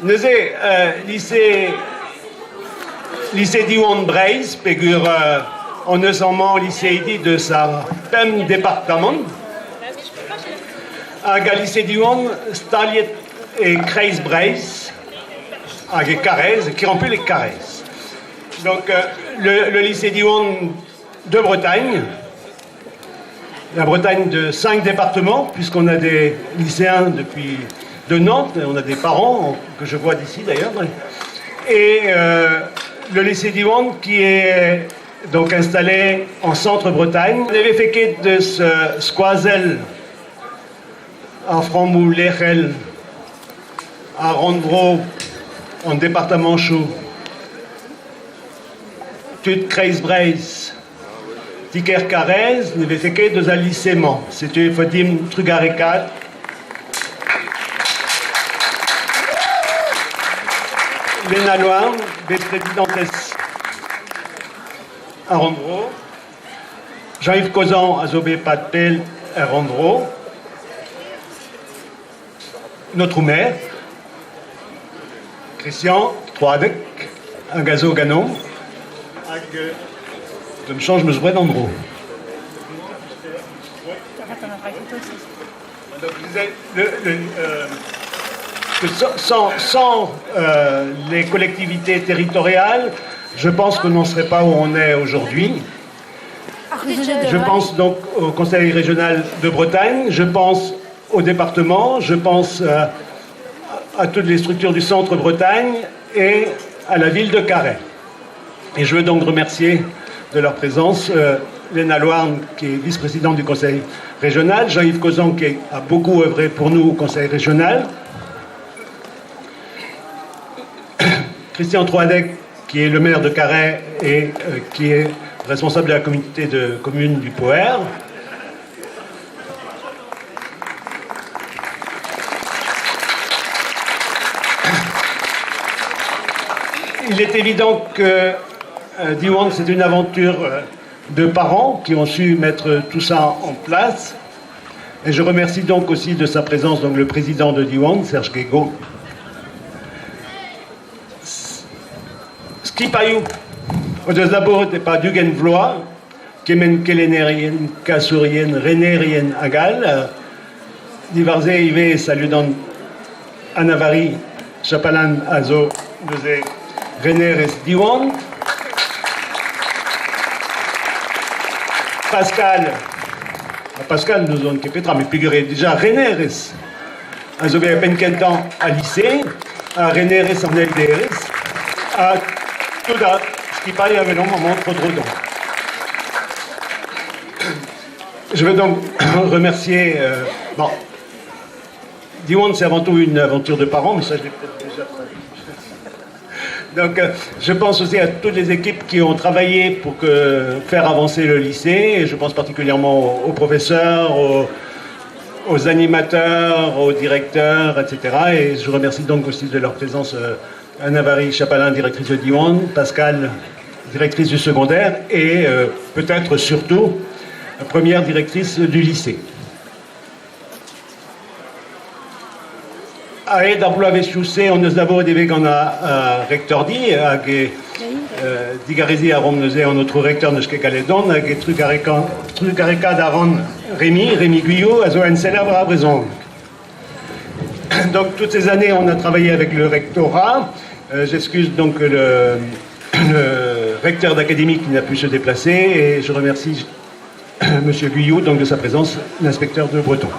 Nous lycée Diwan Breis, pégur en ensemble lycée de sa pem département. À lycée Diwan, Staliet et Kreis Breis, avec Carrez, qui remplit les Carrez. Donc le lycée Diwan de Bretagne, la Bretagne de 5 départements, puisqu'on a des lycéens depuis de Nantes, on a des parents que je vois d'ici d'ailleurs, et le lycée Diwan qui est donc installé en centre-Bretagne. On avait fait de ce Squazel à Frambou-Lechel, à Rondbro, en département chaud, Tud Kreis-Breis, Tiker Carrez, nous avons fait deux alicéments. C'était Fadim Trugarekat. Léna Loire, vice-présidentesse à Rondbro. Jean-Yves Causan à Zobé Patpel à Rondbro. Notre maire, Christian Troadec, à Gazo Ganon. Je me change, je me souviens d'Andro. Sans les collectivités territoriales, je pense qu'on n'en serait pas où on est aujourd'hui. Je pense donc au Conseil régional de Bretagne, je pense au département, je pense à toutes les structures du centre Bretagne et à la ville de Carhaix. Et je veux donc remercier de leur présence Léna Loire, qui est vice-présidente du Conseil régional, Jean-Yves Causan, qui a beaucoup œuvré pour nous au Conseil régional, Christian Troadec, qui est le maire de Carhaix et qui est responsable de la communauté de communes du Poer. Il est évident que Diwan, c'est une aventure de parents qui ont su mettre tout ça en place. Et je remercie donc aussi de sa présence donc, le président de Diwan, Serge Guégaud. Skipayou, au d'abord, n'était pas Dugen Vlois, Kemen Kelenérien, Kassourien, Rénérien Agal, Divarze, Ivé, Saludan, Anavari, Chapalan, Azo, Dosé, Rénéres, Diwan. Pascal nous ont Petra, mais figurez déjà Rénéres, Azobé à Penkentan à lycée, à Rénéres en LDRS, à Touda, ce qui paraît avait un moment trop drôle. Je veux donc remercier. Bon, Diwan, c'est avant tout une aventure de parents, mais ça je l'ai peut-être déjà traduit. Donc, je pense aussi à toutes les équipes qui ont travaillé pour faire avancer le lycée, et je pense particulièrement aux professeurs, aux animateurs, aux directeurs, etc. Et je remercie donc aussi de leur présence Anavari Chapalin, directrice de Diwan, Pascal, directrice du secondaire, et peut-être surtout, première directrice du lycée. Aed d'Abloave Choussé, on nous avons des vegana recteur dit, avec Digarezi à Romnezé, notre recteur de Schkegaledon, avec Trugareka d'Aron Rémi Guyot, à Zoen célèbre à Bréson. Donc, toutes ces années, on a travaillé avec le rectorat. J'excuse donc le recteur d'académie qui n'a pu se déplacer, et je remercie M. Guyot donc, de sa présence, l'inspecteur de Breton.